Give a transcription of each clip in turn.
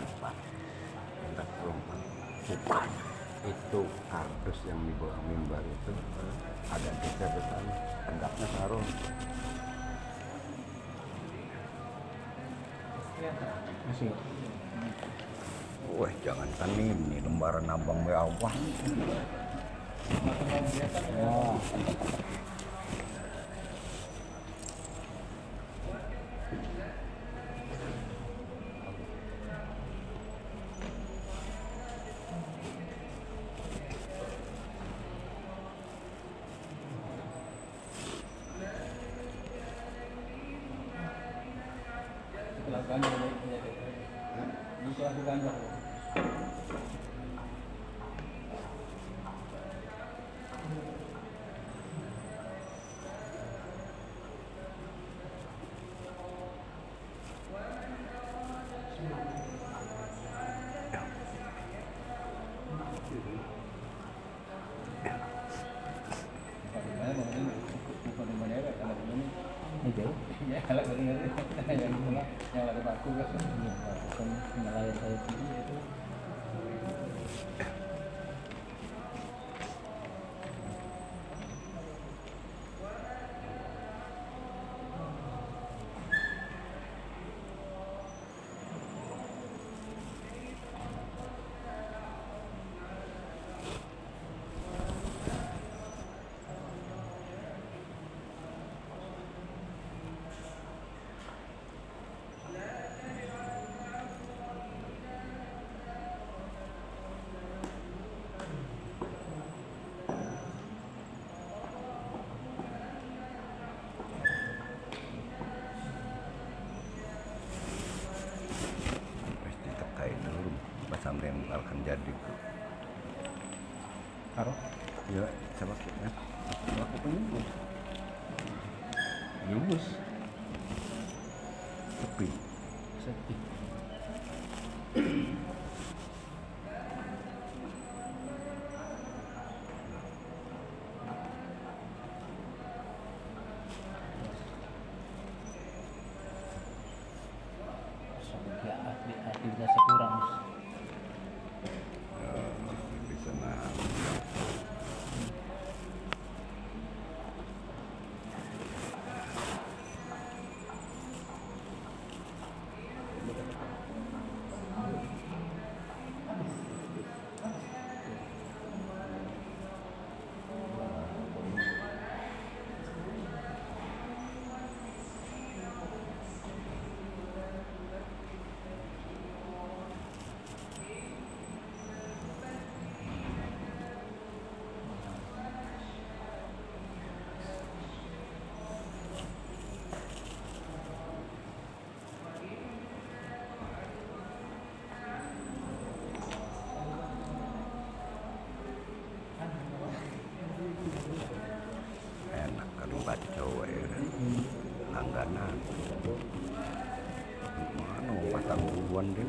empat hendak perempuan bukan itu kardus yang di bawah mimbar itu agak geser ke sana hendaknya taruh masih. wah jangankan ini lembaran abang bawah Wah. Yang lagi baku kan? Iya, kan nelayan saya tinggi itu. pasti terkait dulu pas sampai akan jadi Taruh. ya sama kita aku penyebut Yubus. sepi Sepi. Sampai aktivitasnya kurang. bisa nah enak kalau baca cowok ya kan langganan mana pasang duluan deh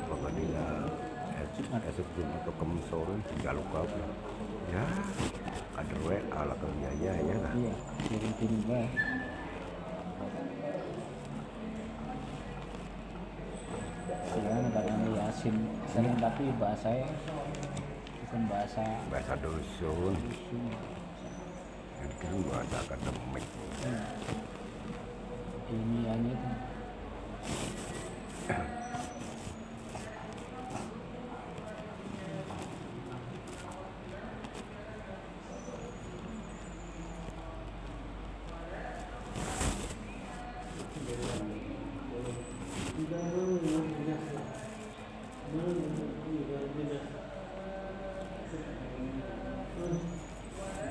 bakal dia esok atau kemsore jaluk kau ya ada WA lah ke biaya ya kan Iya, kirim bah. Gimana katanya Yasin sering tapi bahasanya bukan bahasa bahasa dusun yang kirim bahasa akademik ini yang itu.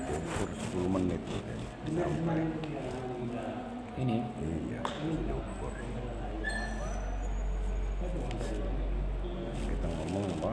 ukur 10 menit sampai Ini iya diukur kita ngomong apa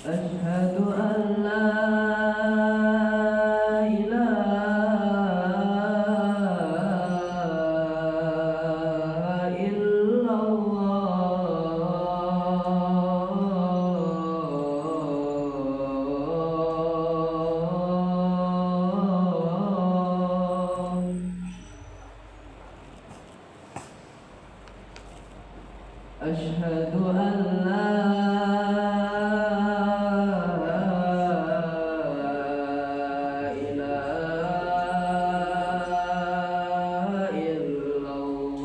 أشهد أن لا إله إلا الله. أشهد أن لا إله إلا الله.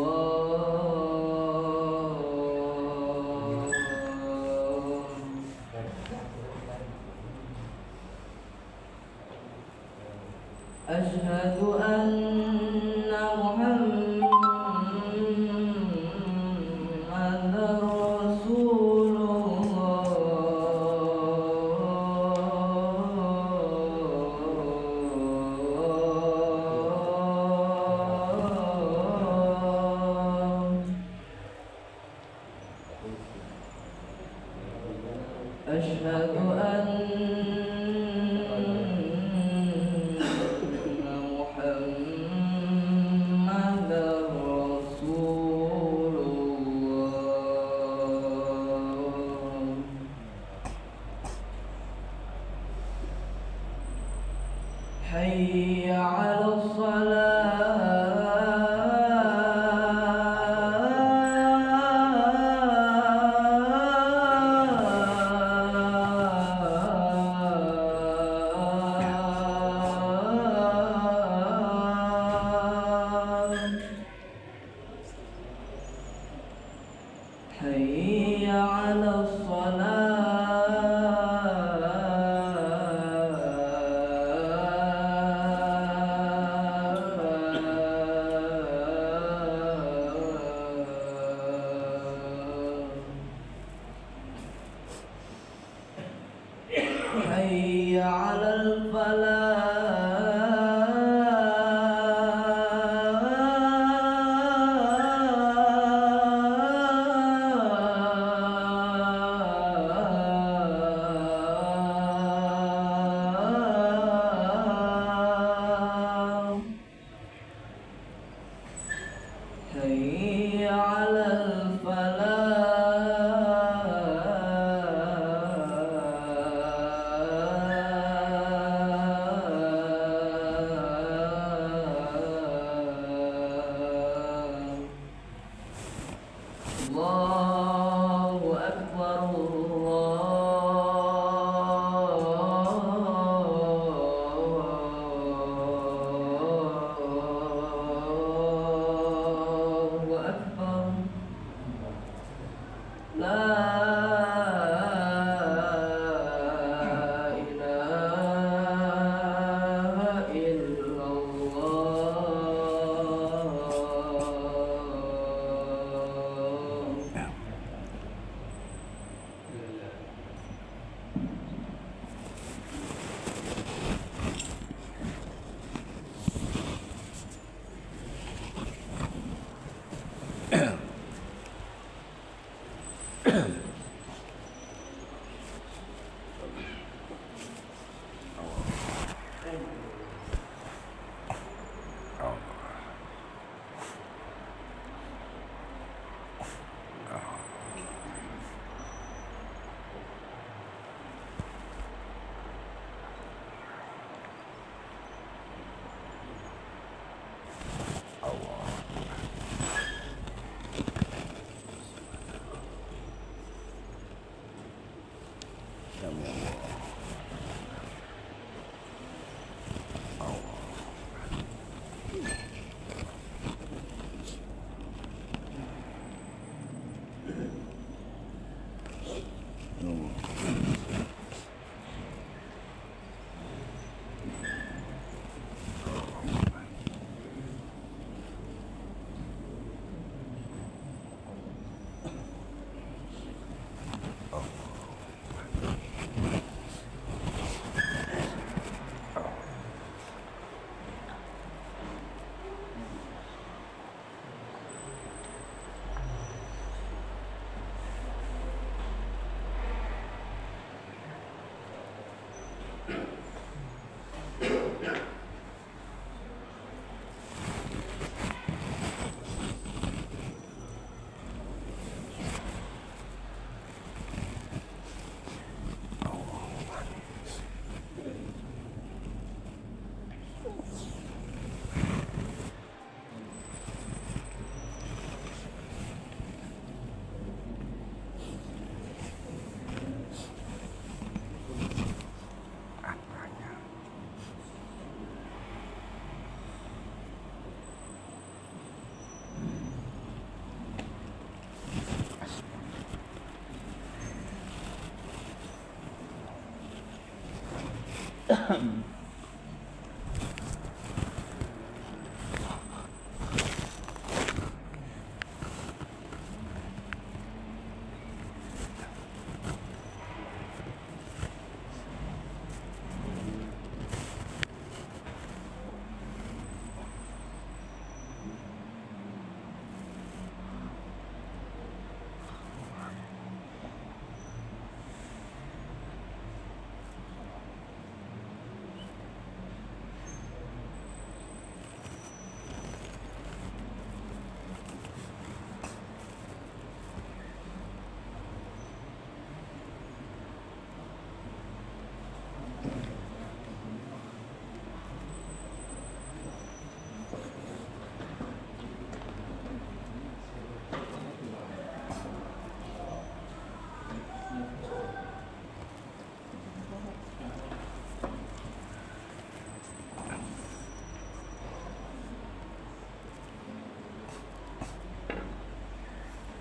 أشهد أن محمدا رسول الله. أشهد أن محمدا رسول الله. حي على الصلاة. حي على الصلاة. حي على الفلاح. حي على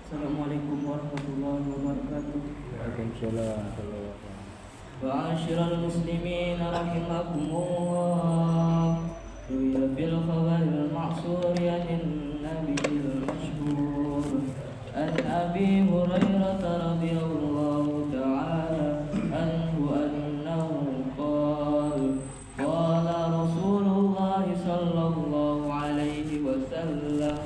Assalamualaikum warahmatullahi wabarakatuh. Waalaikumsalam warahmatullahi wabarakatuh. Ma'asyiral muslimin rahimakumullah. Ruwiya fil khabaril ma'sur yanin nabiyil masyhur an Abi Hurairah radhiyallahu ta'ala anhu annahu qala qala Rasulullah sallallahu alaihi wasallam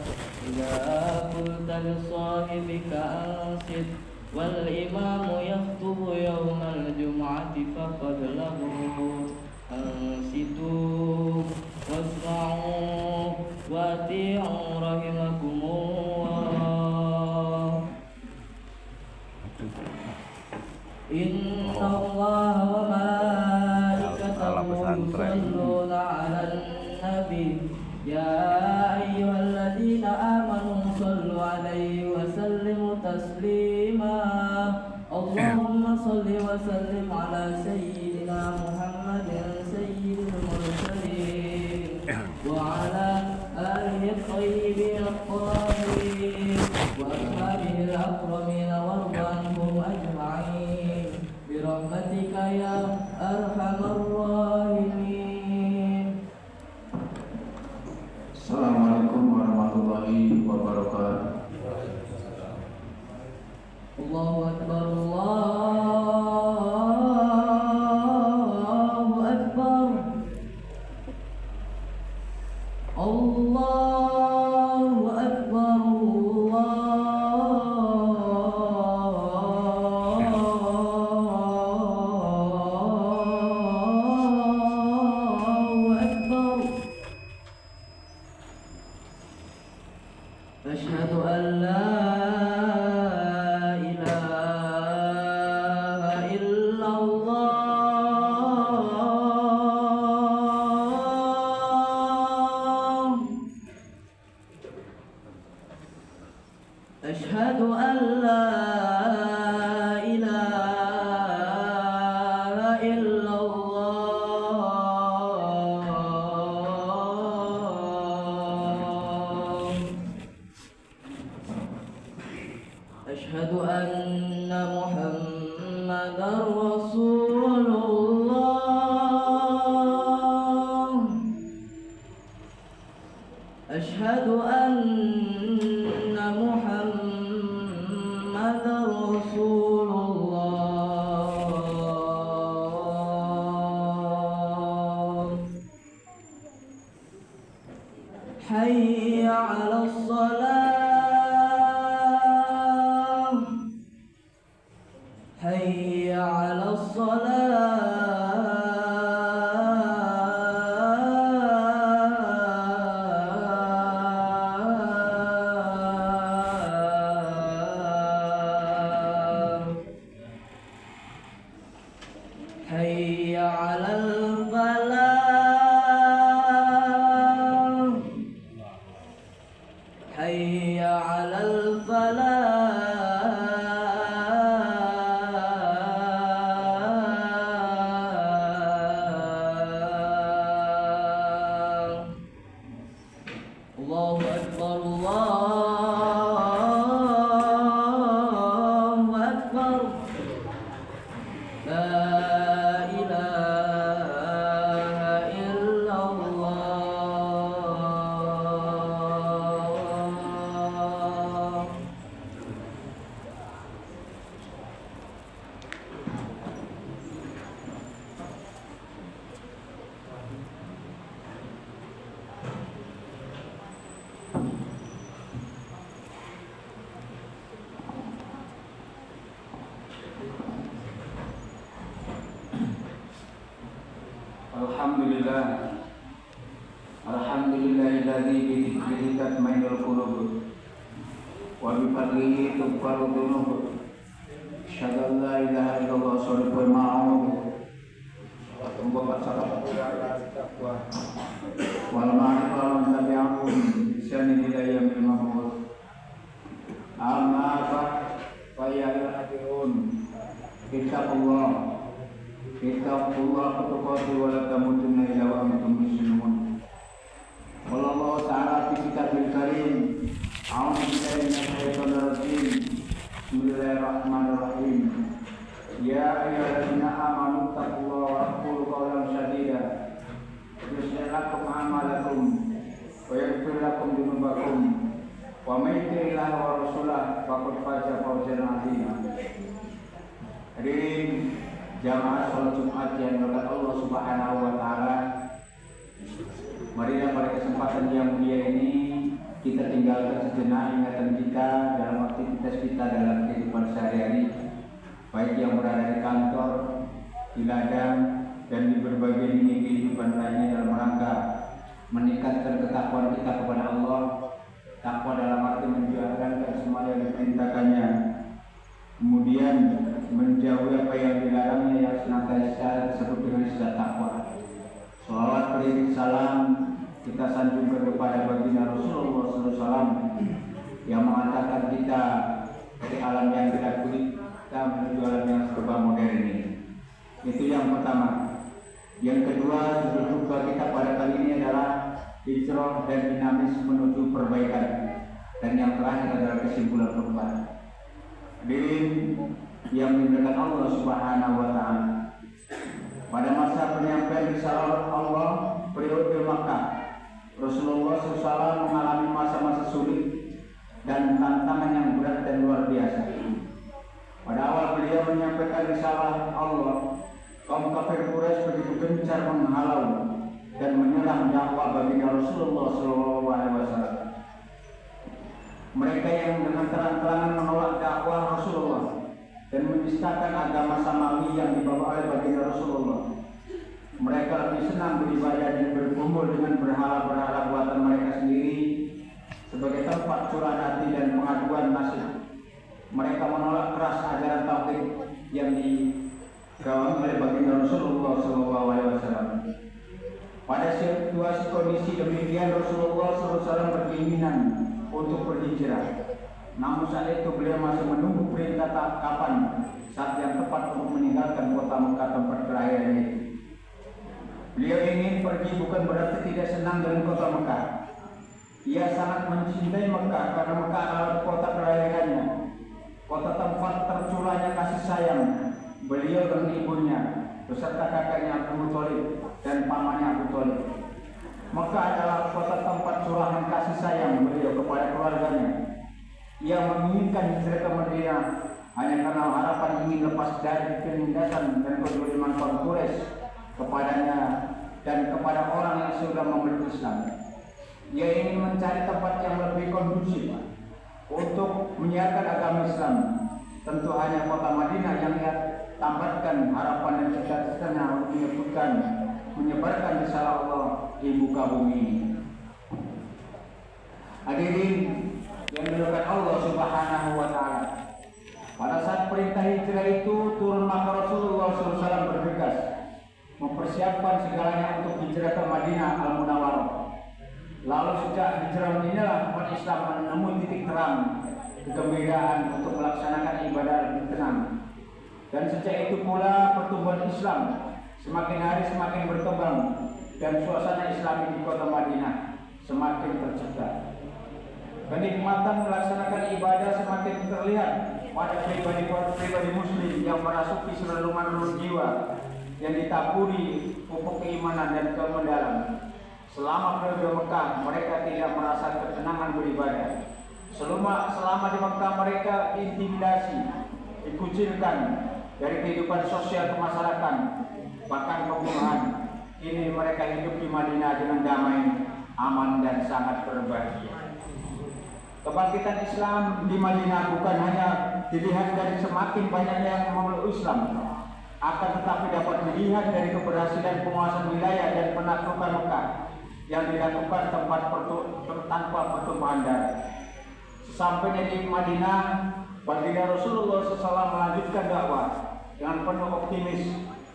idza qulta li sahibika ansit wal imamu yaktubu yawmal jum'ati faqad lahu ansitu wasma'u wati'u rahimakumullah. Inna Allah wa malaikatahu yusalluna 'alan nabi ya ayyuhalladzina amanu sallu 'alaihi wa sallimu taslima. Allahumma salli wa sallim ala sayyidina Muhammadin sayyidil mursalin wa ala alihi at-tayyibin at-tahirin wa ashabihi al-akramin warda anhum ajma'in bi rahmatika ya arhamar rahimin. Assalamualaikum warahmatullahi wabarakatuh. Allahu akbar, Allahu akbar, Allahu akbar, Allahu akbar. Asyhadu an la أشهد أن لا إله إلا الله. أشهد أن محمدا رسول الله. أشهد أن محمد رسول الله. حي على الصلاة، حي على الصلاة. الفلاح حي على الفلاح الله أكبر الله أكبر لا إله إلا الله Alhamdulillah. Alhamdulillahilladzi bidzikrihi tatma'innul qulub wa bi fadlihi tughfaru dzunub. Asyhadu an la ilaha illallah sholiqul ma'ruf wa tumbakat salat wal ma'rifah wa tabi'ahum bisani ila yaumil mab'uts. Amma ba'd fa ya ayyuhal ittaqullah Ittaqullah tuqati wa la tamutunna illa wa antum muslimun. Qala Allah ta'ala fi kitabil karim, a'udzu billahi minasyaitonir rajim. Bismillahirrahmanirrahim. Ya ayyuhallazina amanu taqullaha wa qulu qawlan sadida. Yuslih lakum a'malakum wa yaghfir lakum dhunubakum. Wa may yuti' Allaha wa rasulahu faqad faza fawzan 'azima. Hadirin jamaah salat Jumat yang berkat Allah Subhanahu wa taala. Marilah pada kesempatan yang mulia ini kita tinggalkan sejenak ingatan kita dalam aktivitas kita dalam kehidupan sehari-hari, baik yang berada di kantor, di ladang, dan di berbagai lini kehidupan lainnya dalam rangka meningkatkan ketakwaan kita kepada Allah. Takwa dalam arti menjalankan semua yang diperintahkannya, kemudian menjauhi apa yang dilarangnya yang senantiasa disebut dengan istilah takwa. Shalawat beri salam kita sanjungkan kepada baginda Rasulullah SAW yang mengantarkan kita dari alam yang tidak kulit kita menuju alam yang serba modern ini. Itu yang pertama. Yang kedua, judul khutbah kita pada kali ini adalah hijrah dan dinamis menuju perbaikan. Dan yang terakhir adalah kesimpulan khutbah. Hadirin yang dimuliakan Allah Subhanahu wa taala. Pada masa penyampaian risalah Allah periode Makkah, Rasulullah SAW mengalami masa-masa sulit dan tantangan yang berat dan luar biasa. Pada awal beliau menyampaikan risalah Allah, kaum kafir Quraisy begitu gencar menghalau dan menyerang dakwah baginda Rasulullah SAW. Mereka yang dengan terang-terangan menolak dakwah Rasulullah dan menistakan agama Samawi yang dibawa oleh baginda Rasulullah. Mereka lebih senang beribadah dan berkumpul dengan berhala-berhala buatan mereka sendiri sebagai tempat curahan hati dan pengaduan nasib. Mereka menolak keras ajaran tauhid yang digawangi oleh baginda Rasulullah SAW. Pada situasi kondisi demikian, Rasulullah SAW berkeinginan untuk berhijrah. Namun saat itu beliau masih menunggu perintah kapan saat yang tepat untuk meninggalkan kota Mekah tempat kelahirannya itu. Beliau ingin pergi bukan berarti tidak senang dengan kota Mekah. Ia sangat mencintai Mekah karena Mekah adalah kota kelahirannya, kota tempat tercurahnya kasih sayang beliau dan ibunya beserta kakaknya Abu Thalib dan pamannya Abu Thalib. Mekah adalah kota tempat curahan kasih sayang beliau kepada keluarganya. Ia menginginkan hijrah ke Madinah hanya karena harapan ingin lepas dari penindasan dan kezaliman kaum Quraisy kepadanya dan kepada orang yang sudah memeluk Islam. Ia ingin mencari tempat yang lebih kondusif untuk menyiarkan agama Islam. Tentu hanya kota Madinah yang ia tambatkan harapan dan cita-citanya untuk menyebarkan risalah Allah di muka bumi ini. Hadirin yang dimuliakan Allah Subhanahu wa taala. Pada saat perintah hijrah itu turun, maka Rasulullah SAW bergegas mempersiapkan segalanya untuk hijrah ke Madinah Al-Munawwarah. Lalu sejak hijrah inilah umat Islam menemui titik terang kegembiraan untuk melaksanakan ibadah lebih tenang. Dan sejak itu pula pertumbuhan Islam semakin hari semakin berkembang dan suasana Islami di kota Madinah semakin tercipta. Kenikmatan melaksanakan ibadah semakin terlihat pada pribadi Muslim yang merasuki serelungan jiwa yang ditaburi pupuk keimanan dan kemendalam. Selama periode Mekah mereka tidak merasa ketenangan beribadah. Selama di Mekah mereka diintimidasi, dikucilkan dari kehidupan sosial kemasyarakatan, bahkan pembunuhan. Kini mereka hidup di Madinah dengan damai, aman dan sangat berbahagia. Kebangkitan Islam di Madinah bukan hanya dilihat dari semakin banyaknya yang memeluk Islam, akan tetapi dapat dilihat dari keberhasilan penguasaan wilayah dan penaklukan Mekah yang dilakukan tanpa pertumpahan darah. Sesampainya di Madinah, baginda Rasulullah SAW melanjutkan dakwah dengan penuh optimis,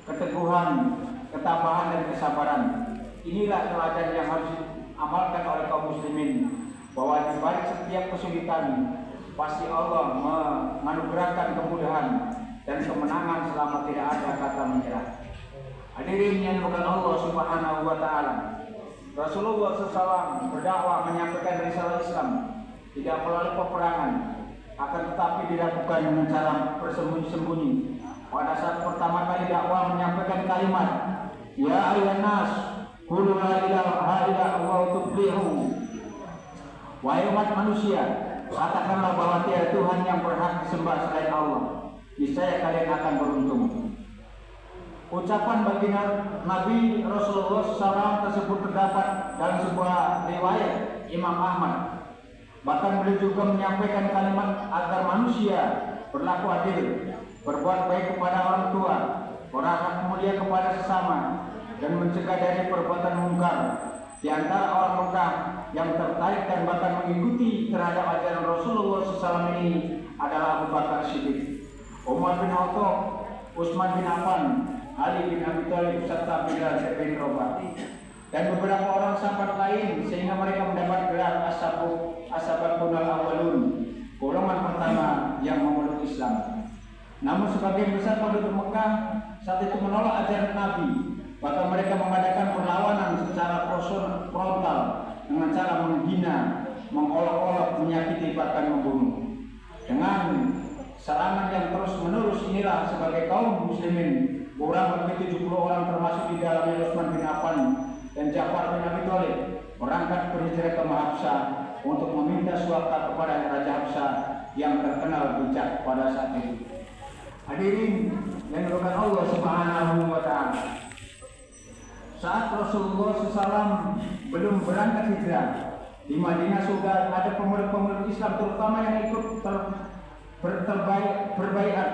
keteguhan, ketabahan dan kesabaran. Inilah teladan yang harus diamalkan oleh kaum muslimin, bahwa di balik setiap kesulitan pasti Allah menganugerahkan kemudahan dan kemenangan selama tidak ada kata menyerah. Hadirin yang bukan Allah Subhanahu wa taala. Rasulullah SAW berdakwah menyampaikan risalah Islam tidak melalui peperangan, akan tetapi dilakukan dengan cara bersembunyi-sembunyi. Pada saat pertama kali dakwah menyampaikan kalimat Ya ayyuhan nas qul la ilaha illallah tuflihu. Wahai umat manusia, katakanlah bahwa tiada Tuhan yang berhak disembah selain Allah. Niscaya kalian akan beruntung. Ucapan baginda Nabi Rasulullah SAW tersebut terdapat dalam sebuah riwayat Imam Ahmad. Bahkan beliau juga menyampaikan kalimat agar manusia berlaku adil, berbuat baik kepada orang tua, berhak mulia kepada sesama, dan mencegah dari perbuatan mungkar. Di antara orang Mekah yang tertarik dan bahkan mengikuti terhadap ajaran Rasulullah SAW ini adalah Abu Bakar Siddiq, Umar bin Khattab, Utsman bin Affan, Ali bin Abi Thalib, serta Bilal bin Rabah, dan beberapa orang sahabat lain, sehingga mereka mendapat gelar As-Sabiqun al-Awwalun, golongan pertama yang memeluk Islam. Namun sebagian besar penduduk Mekah saat itu menolak ajaran Nabi. Bahkan mereka mengadakan perlawanan secara frontal dengan cara menghina, mengolok-olok, menyakiti, bahkan membunuh. Dengan serangan yang terus-menerus inilah sebagai kaum muslimin, kurang lebih 70 orang termasuk di dalamnya Utsman bin Affan dan Ja'far bin Abi Thalib berangkat berhijrah ke Habsyah untuk meminta suaka kepada Raja Habsyah yang terkenal bijak pada saat itu. Hadirin yang dimuliakan Allah Subhanahu wa taala. Saat Rasulullah SAW belum berangkat hijrah, di Madinah sudah ada pemeluk-pemeluk Islam terutama yang ikut berbaiat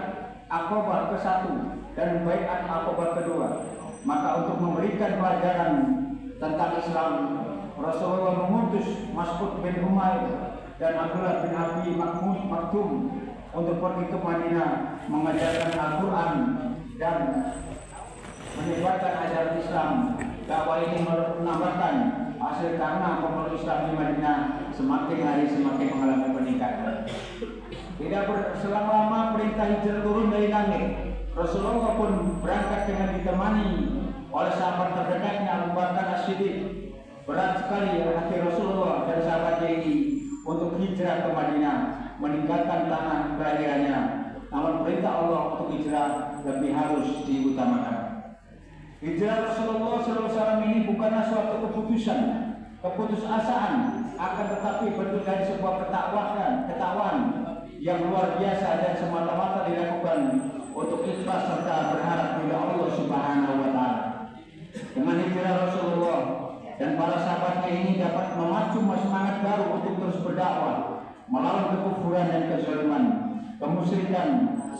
Aqabah ke-1 dan baiat Aqabah ke-2. Maka untuk memberikan pelajaran tentang Islam, Rasulullah mengutus Mas'ud bin Umair dan Abdullah bin Abi Maktum untuk pergi ke Madinah mengajarkan Al-Quran dan menyebarkan ajaran Islam. Dakwah ini menambahkan hasil karena pemeluk Islam di Madinah semakin hari semakin mengalami peningkatan. Tidak berselang lama perintah hijrah turun dari langit. Rasulullah pun berangkat dengan ditemani oleh sahabat terdekatnya Abu Bakar As-Siddiq. Berat sekali hati Rasulullah dan sahabatnya ini untuk hijrah ke Madinah, meninggalkan tanah kelahirannya. Namun perintah Allah untuk hijrah lebih harus diutamakan. Hijrah Rasulullah SAW ini bukanlah suatu keputusasaan, akan tetapi bentuk dari sebuah ketakwaan yang luar biasa dan semata-mata dilakukan untuk ikhlas serta berharap kepada Allah Subhanahu wa taala. Dengan hijrah Rasulullah dan para sahabatnya ini dapat memacu semangat baru untuk terus berdakwah melawan kekufuran dan kezaliman, kemusyrikan,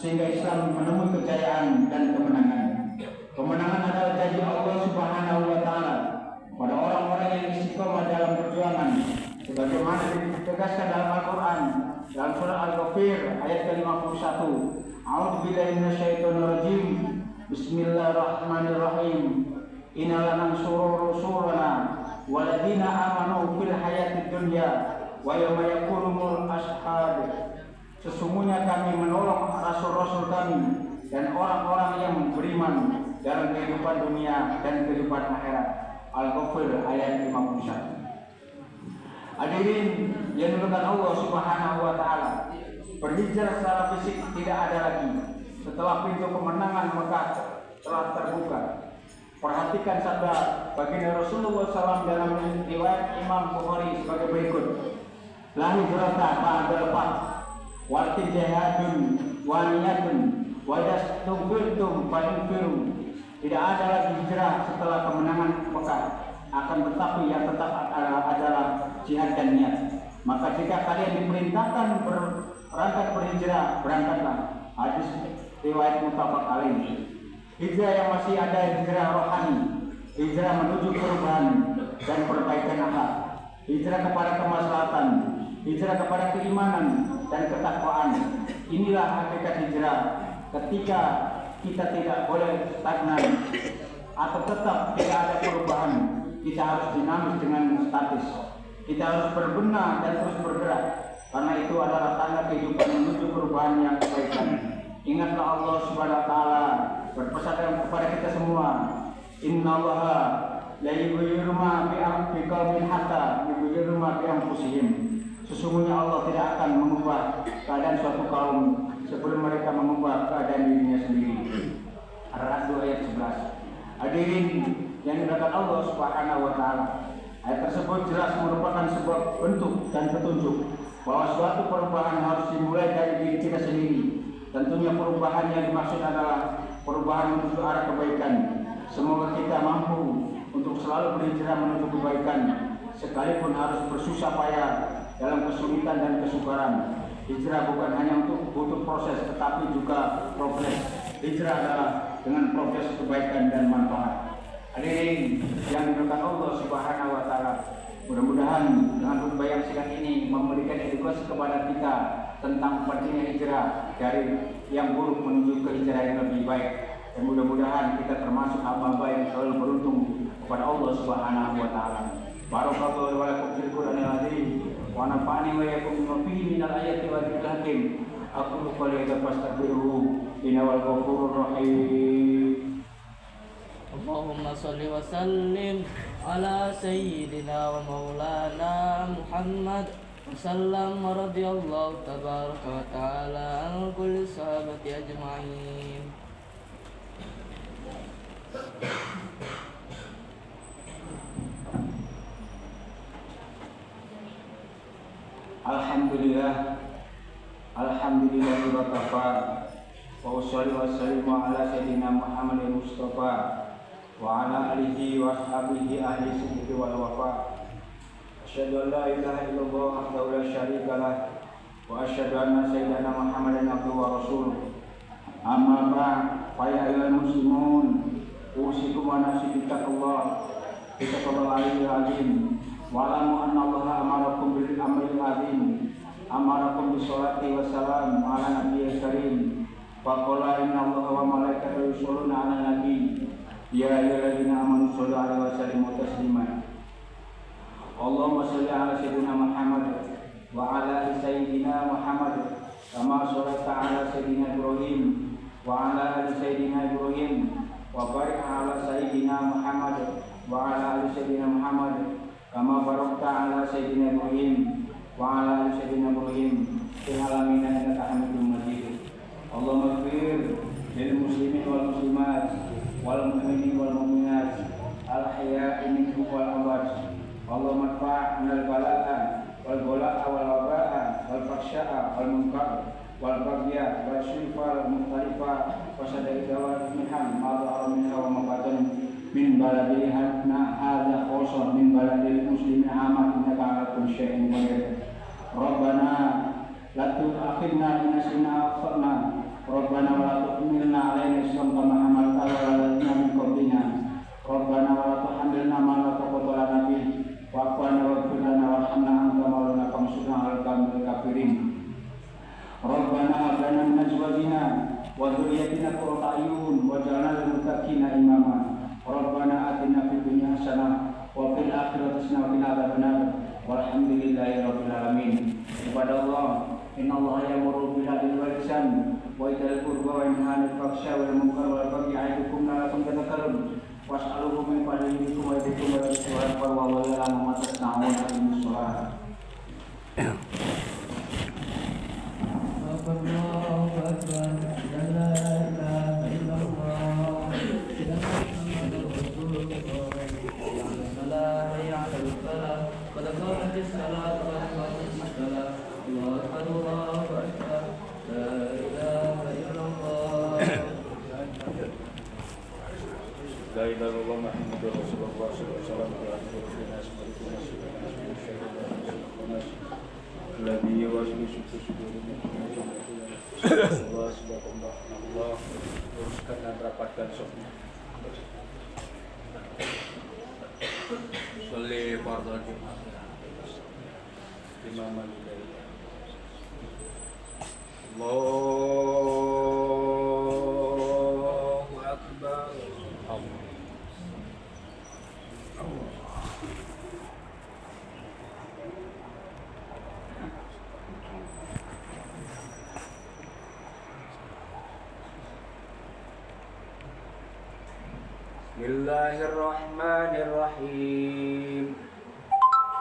sehingga Islam menemui kejayaan dan kemenangan. Kemenangan adalah janji Allah Subhanahu wa taala pada orang-orang yang istiqomah dalam perjuangan, sebagaimana ditegaskan dalam Al-Qur'an dalam surah Al-Ghafir ayat ke-51. A'udzu billahi minasyaitonir rajim. Bismillahirrahmanirrahim. Inna lanansuru rusulana waladina amanu fil hayatid dunya wa yawma yaqumul ashhad. Sesungguhnya kami menolong rasul-rasul kami dan orang-orang yang beriman dalam kehidupan dunia dan kehidupan akhirat. Al-Ghafir ayat 51. Hadirin yang dimuliakan Allah Subhanahu wa taala, berhijrah secara fisik tidak ada lagi setelah pintu kemenangan Mekah telah terbuka. Perhatikan sabda baginda Rasulullah SAW dalam riwayat Imam Bukhari sebagai berikut: La hijrata ba'dal fath wa jihadun wa niyatun wa yastugfirtum fa'infiru. Tidak ada lagi hijrah setelah kemenangan Mekah, akan tetapi yang tetap adalah jihad dan niat. Maka jika kalian diperintahkan berangkat berhijrah, berangkatlah. Hadis riwayat muttafaq alaih. Hijrah yang masih ada hijrah rohani, hijrah menuju perubahan dan perbaikan akhlak, hijrah kepada kemaslahatan, hijrah kepada keimanan dan ketakwaan. Inilah hakikat hijrah. Ketika kita tidak boleh stagnan atau tetap tidak ada perubahan, kita harus dinamis dengan statis. Kita harus berbenah dan terus bergerak, karena itu adalah tanda kehidupan menuju perubahan yang kebaikan. Ingatlah Allah Subhanahu wa taala berpesan kepada kita semua, innallaha la yughayyiru ma biqaumin hatta yughayyiru ma bi anfusihim. Sesungguhnya Allah tidak akan mengubah keadaan suatu kaum sebelum mereka mengubah keadaan dirinya sendiri. Ar-Ra'd ayat 11. Hadirin yang dimuliakan Allah Subhanahu wa taala, ayat tersebut jelas merupakan sebuah bentuk dan petunjuk bahwa suatu perubahan harus dimulai dari diri kita sendiri. Tentunya perubahan yang dimaksud adalah perubahan menuju arah kebaikan. Semoga kita mampu untuk selalu berhijrah menuju kebaikan, sekalipun harus bersusah payah dalam kesulitan dan kesukaran. Hijrah bukan hanya untuk butuh proses, tetapi juga progres. Hijrah adalah dengan progres kebaikan dan manfaat. Hadirin yang dimuliakan Allah Subhanahu wa taala, mudah-mudahan dengan khutbah yang singkat ini memberikan edukasi kepada kita tentang pentingnya hijrah dari yang buruk menuju ke hijrah yang lebih baik. Dan mudah-mudahan kita termasuk hamba-hamba yang selalu beruntung kepada Allah Subhanahu wa taala. Barakallahu wa lakum fil Qur'anil azim wa nafa'ani wa iyyakum bima fihi minal ayati wa dzikril hakim. Aqulu qouli hadza fastaghfiruhu innahu ghafurur rahim. Allahumma salli wa sallim ala sayyidina wa maulana Muhammad wasallam wa radiyallahu tabaraka wa ta'ala an kulli sahabati ajma'in. Alhamdulillah, alhamdulillah wa kafa, wa usholli wa sallimu ala sayyidina Muhammadin Mustafa wa ala alihi wa ashabihi ahli sidqi wal wafa. Asyhadu an la ilaha illallah wahdahu la syarika lah wa asyhadu anna sayyidina Muhammadan abduhu wa rasuluh. Amma ba'd, fa ya ayyuhal muslimun, usikum wa nafsi bittaqullah alaihi azim. Wa'lamu anna Allah amarakum bil amril azim, amarakum bis sholati wassalam ala nabiyil karim. Wa qala inna Allaha wa malaikatahu yusholluna 'alan nabi ya ayyuhalladzina amanu shollu 'alaihi wa sallimu taslima. Allahumma sholli 'ala sayyidina Muhammad wa 'ala ali sayyidina Muhammad kama shallaita 'ala sayyidina Ibrahim wa 'ala ali sayyidina Ibrahim wa barik 'ala sayyidina Muhammad wa 'ala ali sayyidina Muhammad kama barakta 'ala sayyidina Ibrahim wa 'ala ali sayyidina Ibrahim fil alamin innaka Hamidum Majid. Allahumma ighfir lil muslimin wal muslimat wal mu'minin wal mu'minat al ahya'i minhum wal amwat. Allahumma adfa' 'anil bala'a wal bala'a wal waba'a wal faksha'a wal munkar wal baghya wal syirka wal mukhtalifa wa sadaqi dawal mihan ma dhahara minha wa ma batan min baladil hadha khosah min baladil muslimin amat innaka ala kulli syai'in qadir. Rabbana la tu'akhidna in nasina aw akhtana, Rabbana wa la tuhmilna 'alaina isran kama hamaltahu 'ala alladziina min qablina, Rabbana wa la tuhammilna ma la taqata lana bihi wa'fu 'anna waghfir lana warhamna anta maulana fansurna 'alal qawmil kafirin. Rabbana hab lana min azwajina وذريتنا قرة أعين واجعلنا للمتقين إماما ربنا آتنا في الدنيا حسنة وفي الآخرة حسنة وقنا عذاب النار والحمد لله رب العالمين. Kepada Allah, Inna Allah ya'muru bil 'adli wal ihsan wa ita'i qurba wa yanha 'anil fahsya'i wal munkari wal baghi ya'idukum la'allakum tadhakkarun. Was'aluhu min fadlihi wa yadikum wa yas'aluhu wa huwa ya'lamu ma tasna'un. Aqimus shalah. Allahu Akbar, la ilaha illallah, Muhammadur Rasulullah, la ya'lamu salah, qad qamatis salat wa qamatis salah, Allahu Akbar, Allahu Akbar, la ilaha illallah. La ilaha illallah Muhammadur Rasulullah sallallahu alaihi wasallam. Alladhi yuwaswisu fi sudurihim Allah subhanallah. Uruskan dan rapatkan sofnya. Sholli fardhu Jumat. Imam al-Lail. Allahu Akbar. Bismillahirrahmanirrahim.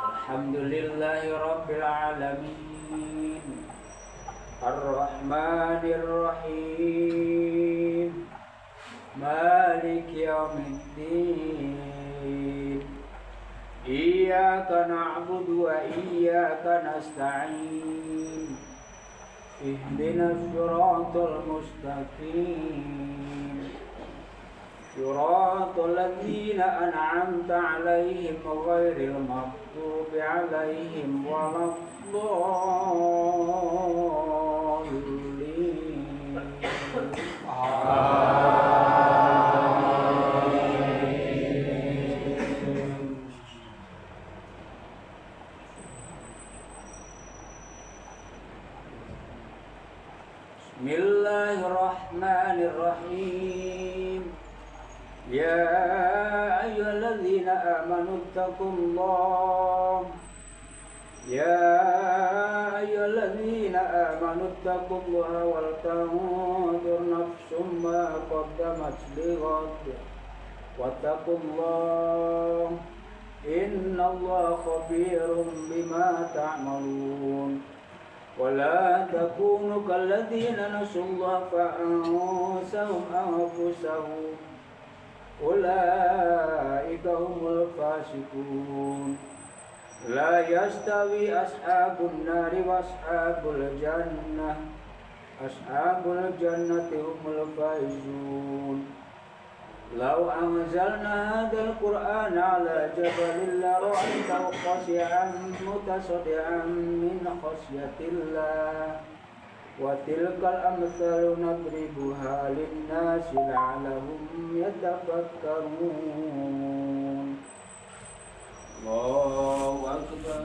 Alhamdulillahi rabbil alamin. Ar-Rahmanir-Rahim. Maliki yaumiddin. Iyyaka na'budu wa iyyaka nasta'in. Ihdinas siratal mustaqim. صراط الذين أنعمت عليهم غير المغضوب عليهم ولا الضالين. Bismillahirrahmanirrahim. Ya ayyuhalladzina amanu taqullaha wal tanzur nafsum ma qaddamat lighad wattaqullaha innallaha khabirum bima ta'malun. ولا تكونوا كالذين نسوا الله فأنساهم أنفسهم أولئك هم الفاسقون. لا يستوي أصحاب النار وأصحاب الجنة هم الفائزون. لو أنزلنا هذا القرآن على جبل لرأيته خاشعا متصدعا من خشية الله. وتلك الأمثال نضربها للناس لعلهم يتفكرون. الله أكبر.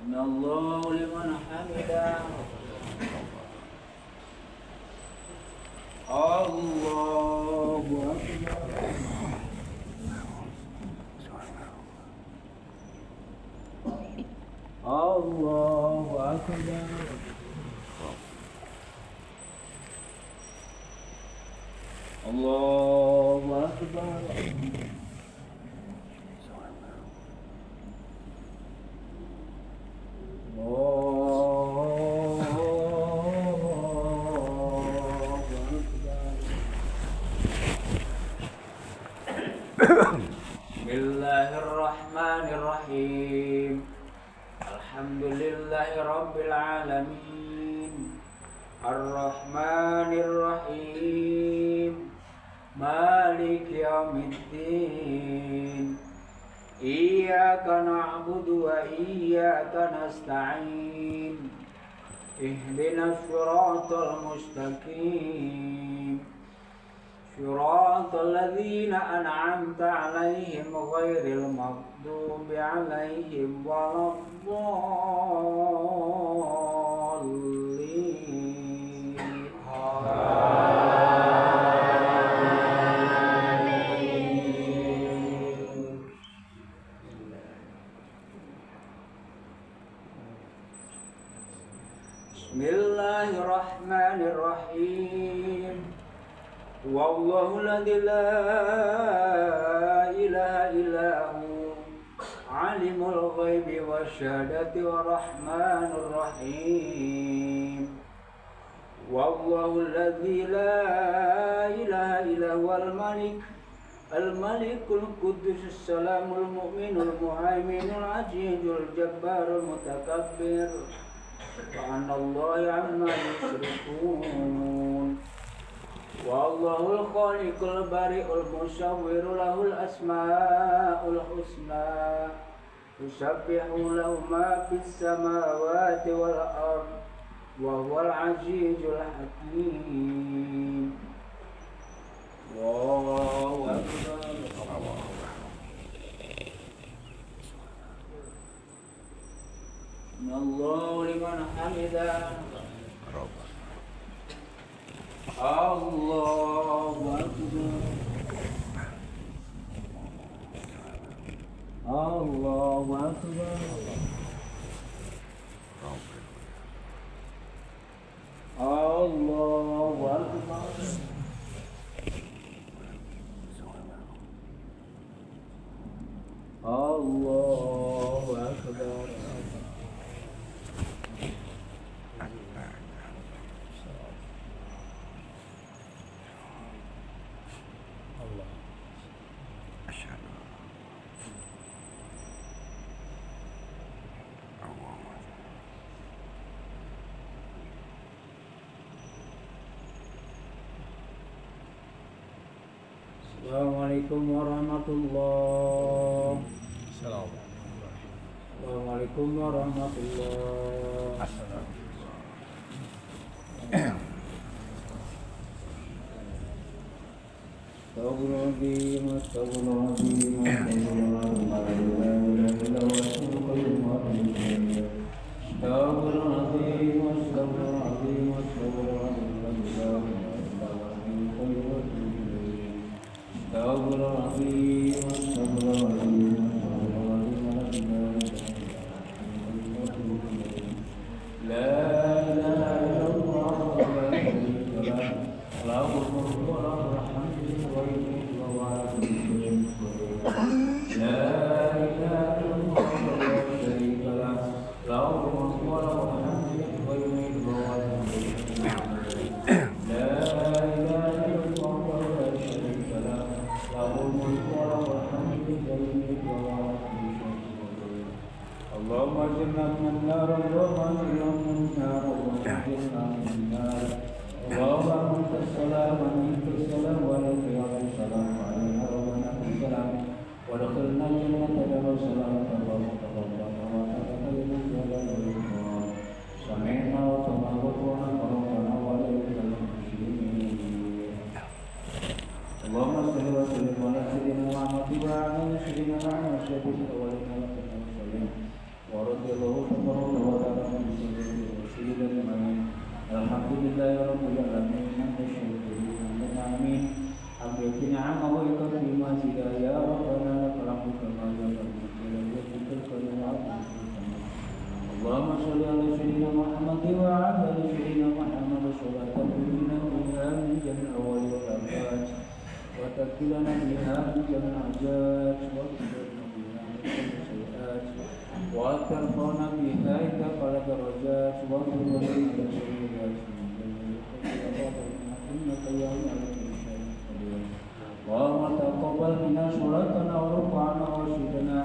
إن الله لمن حمده. الله أكبر. الله أكبر. الله أكبر. Bismillahirrahmanirrahim. Alhamdulillahi rabbil alamin. Ar-Rahmanir-Rahim. Maliki yaumiddin. Iyyaka na'budu wa iyyaka nasta'in. Ihdinas siratal mustaqim. صراط الذين أنعمت عليهم غير المغضوب عليهم ولا الضالين. بسم الله الرحمن الرحيم. والله الذي لا إله إلا هو عالم الغيب والشهادة الرحمن الرحيم. والله الذي لا إله إلا هو الملك القدوس السلام المؤمن المهيمن العزيز الجبار المتكبر سبحان الله عما يشركون. والله الخالق البارئ المصور له الأسماء الحسنى يسبح له ما في السماوات والأرض وهو العزيز الحكيم. الله أكبر. الله لمن حمده. الله أكبر. الله أكبر. الله أكبر. الله أكبر. Assalamualaikum warahmatullahi. Assalamualaikum warahmatullahi. Astagfirullahaladzim, astagfirullahaladzim, Allahumma ajirna minan nar, Allahumma ajirna minan nar, Allahumma ajirna minan nar. Allahumma anta salam wa minka salam wa alayka salam wa alayna rabbana salam wa adkhilna jannata ya salam Allahumma taqabbal wa taqabbal minna sami'na wa tawaffana rabbana wa ilaikal muslimin. Allahumma salli wa sallim ala sayyidina Muhammad wa ala sayyidina Muhammad wa warahmatullahi wabarakatuh. Alhamdulillah rabbil alamin. Amin. Amin. Wa yakfi ma sida ya rabbana lakal kama Allahumma shalli ala sayyidina Muhammad wa ala sayyidina Muhammad sallallahu alaihi wa sallam min awwal wa akhir wa takfilana biha min ajat wa وترفعنا بها إلى أعلى درجات وتبلغنا بالسيئات إنك يا اللهم تقبل منا صلاتنا ورفعنا ورشدنا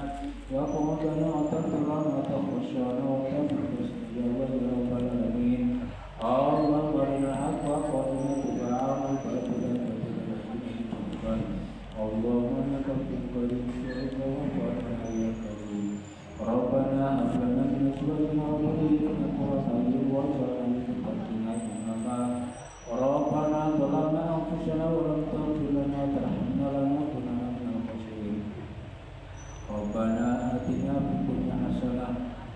وقوتنا وتغفرنا وتخشعنا وتغفر يا رب العالمين. اللهم أرنا الحق وأرنا اتباعه وأرنا اللهم إنك في قريب وأرنا يا كريم. ربنا هب لنا من أزواجنا وذريتنا قرة أعين واجعلنا للمتقين إماما. ربنا ظلمنا أنفسنا ولم تغفر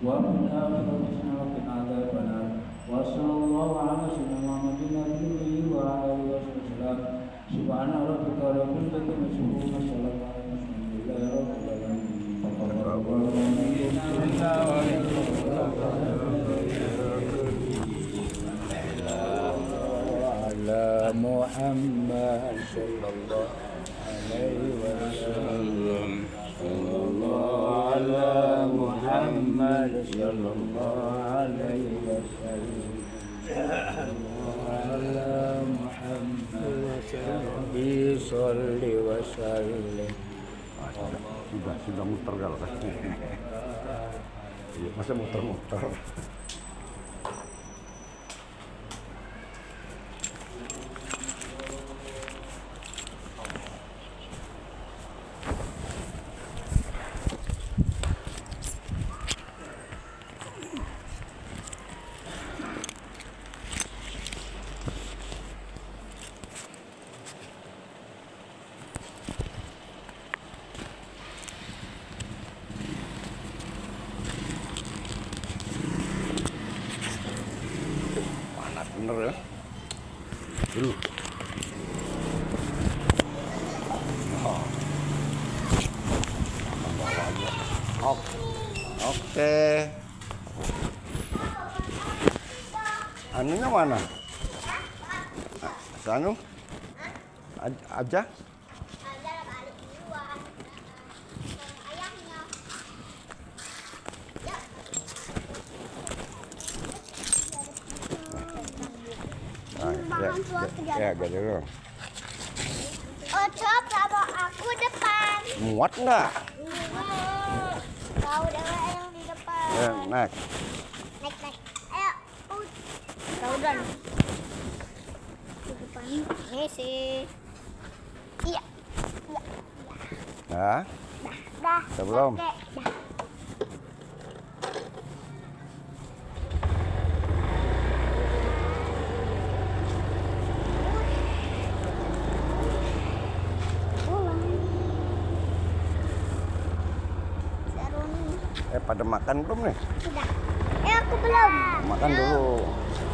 ومن آخرتنا وقنا عذاب النار وصلى الله على سيدنا محمد النبي وعلى آله وصحبه وسلم سبحان ربك رب العزة عما يصفون وسلام على المرسلين لله رب العالمين تقبل الله على محمد صلى الله عليه وسلم صلى الله على محمد صلى الله عليه وسلم على محمد صلى وسلم. Sudah muter kalau kan. Iya, masa muter-muter. Bener ya. Dulu. Oke. Anunya mana? Sanu? Aja? Ya, gak dulu. Ocop sama aku depan. Muat nggak? Kau dewa yang di depan. Ya, naik. Naik. Ayo. Kau dan. Di depan. Ini sih. Iya. Nah, Dah. sebelum. Oke. Dah. Pada makan belum nih? Sudah. Aku belum. Makan dulu.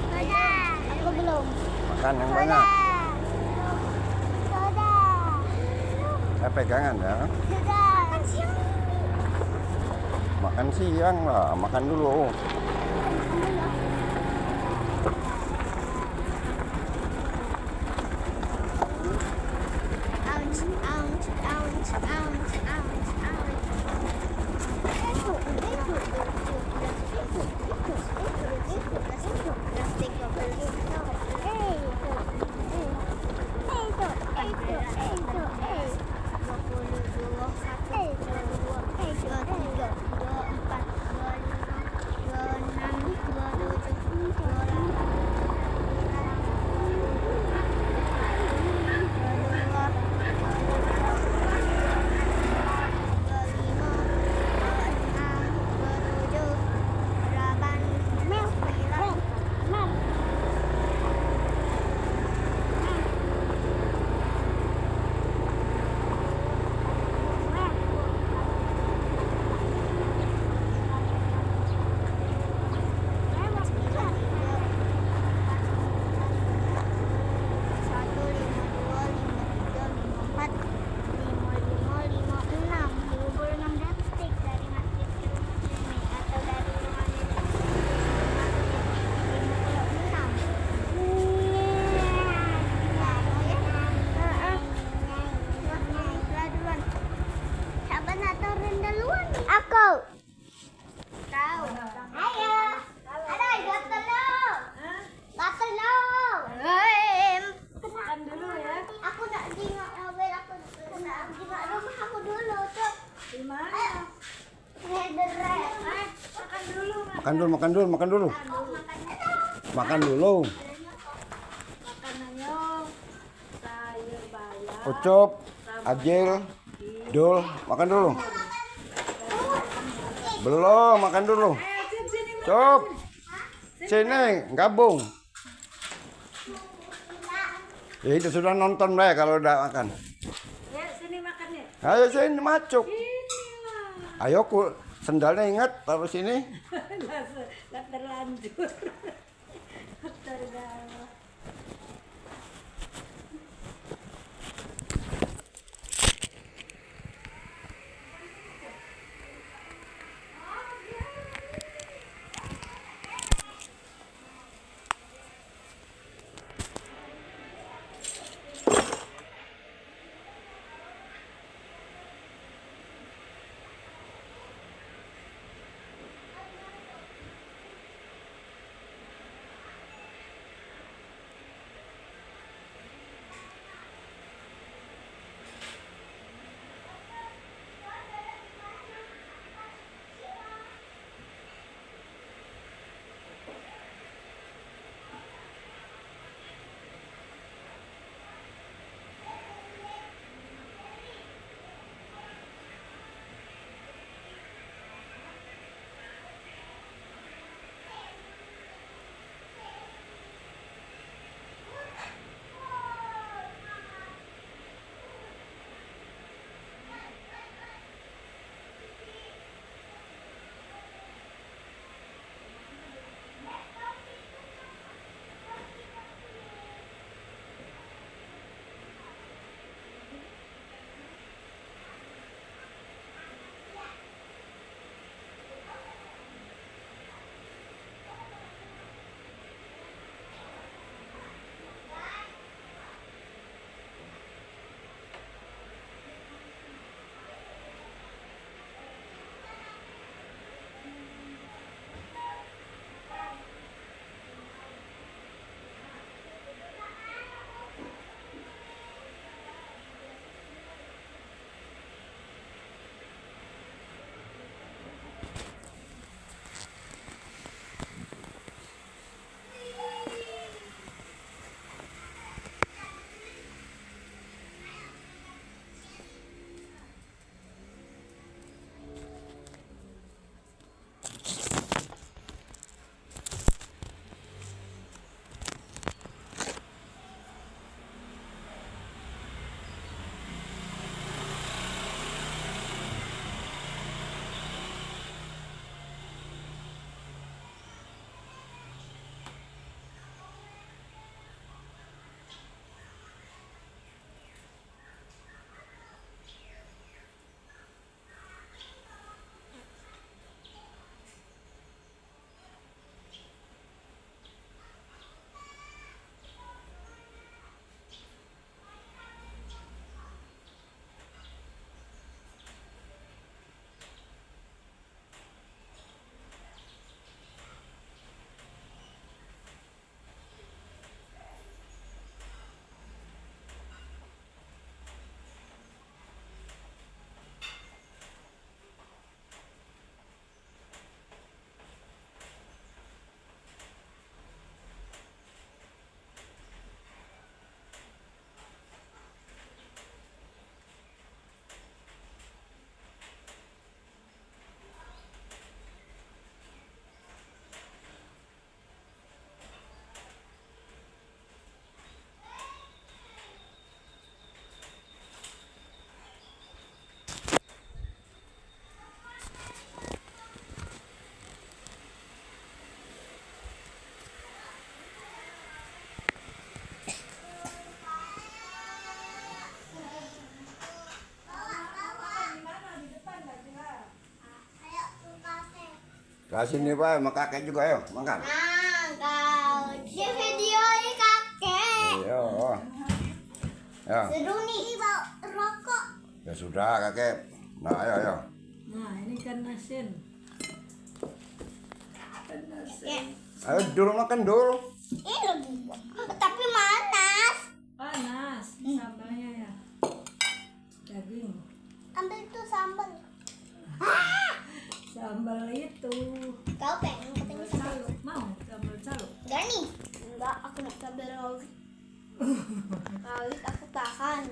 Sudah. Aku belum. Makan yang banyak. Sudah. Pegangan ya. Sudah. Makan siang. Makan siang lah, makan dulu. Makan dulu. Makan dulu. Ucup, Ajil, Dul, makan dulu. Belum, makan dulu. Cup, sini, gabung. Ya itu sudah nonton deh kalau udah makan. Ya, sini makan ya. Ayo sini macuk. Ayo Sendalnya ingat taruh sini. Lah terlanjur. Tergawa. Kasih nih Pak, sama kakek juga ayo makan. Nah, kau di video ini kakek. Iya. Ya. Seru nih bawa rokok. Ya sudah kakek. Nah ayo. Nah, ini kan asin. Ya. Ayo dulu makan dulu. Ini lagi. Tapi panas. Panas sambalnya ya. Daging. Ambil tuh sambal. Sambal itu. Kau pengen katanya sambal. Calo. Mau sambal calo. Enggak nih. Enggak, aku nak sambal rawit. Rawit aku tahan.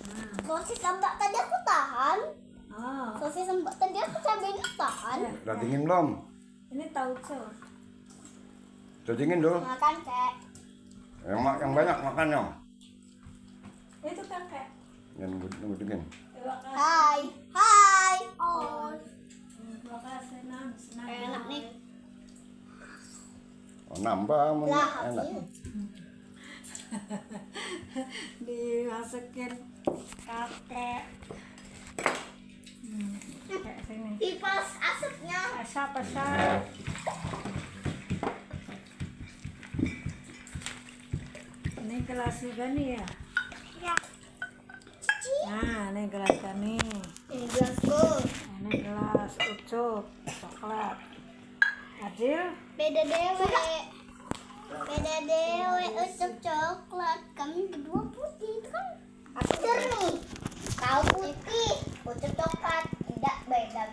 Nah. Sosis sambal tadi aku tahan. Oh, Sosis sambal tadi aku cabenya tahan. Udah dingin belum? ini tauco. Udah dingin dulu. Makan kek. Yang banyak makan ya. Itu kakek. Yang nunggu dingin. Terima kasih. Hai. Hai. Oh. Bakal senang. Enak nih. Oh, nambah mau Lah, enak. habis. Dimasukin kakek. Kayak sini. Kipas asapnya. Asap. Ini gelas juga nih ya. Ya. Nah, ini gelas kami. Ini gelasku. Ini gelas ucup coklat. Adil, Beda dewe ucup coklat. Kami berdua putih itu kan. Aku jernih. Kau putih, ucup coklat. Tidak beda.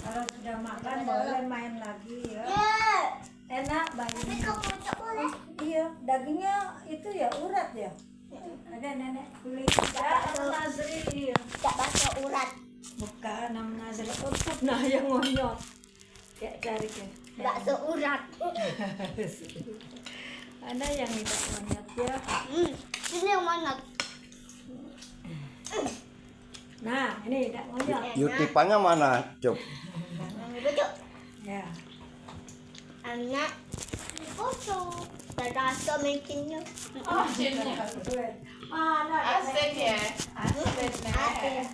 kalau sudah makan boleh main lagi ya. Ya. Enak Tapi bayinya. kau ucup boleh. Iya, dagingnya itu ya urat ya. Ada nenek kulit. Ya, Nazri iya. Tidak bakso urat. Bukan nama Nazri utup nah yang ngonyot. Kayak cari ke. Bakso urat. Ada yang tidak ngonyot ya. Ini yang mana? Nah, ini tidak ngonyot. Yutipannya mana, Cuk? Lucu. Ya. Anak kosong. Terasa makinnya. Oh, mana Asin ya? Asin Asin.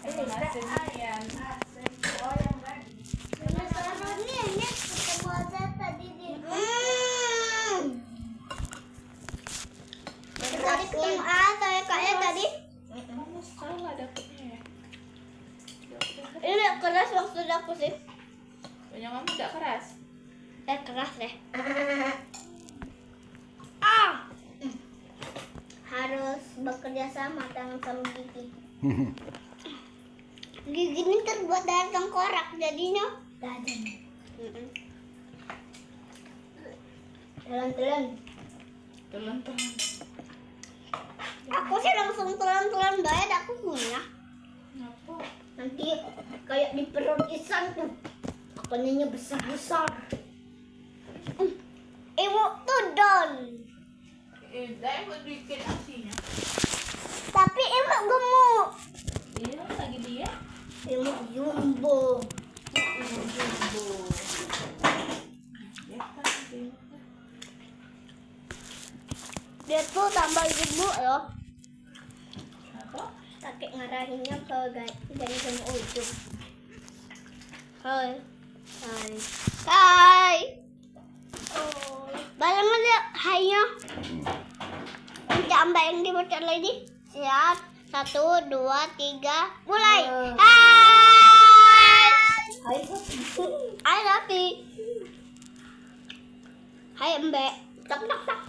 ini asin ayam. Asin. Oh, yang lagi. Ini ketemu aja tadi di. Tadi ketemu kayak tadi. Salah dapetnya ya. Ini keras maksud aku sih. Punya kamu tidak keras. Keras deh. Harus bekerja sama tangan sama gigi. Gigi ini terbuat dari tengkorak jadinya. Telan-telan. Telan-telan. Aku sih langsung telan-telan banget aku punya. Kenapa? Nanti kayak di perut Isan tuh. Makanannya besar-besar. Ibu tuh don. Saya mau bikin asinya. Tapi ibu gemuk. Iya, lagi dia. Ibu jumbo. Dia tuh tambah gemuk loh. Apa? Kakek ngarahinnya ke jantung ujung. Hai. Oh. Balang ada hainya. Minta ambak yang dibaca lagi. Siap. 1, 2, 3, mulai. Hai. Hai Rafi. Hai Mbak. Tak tak tak.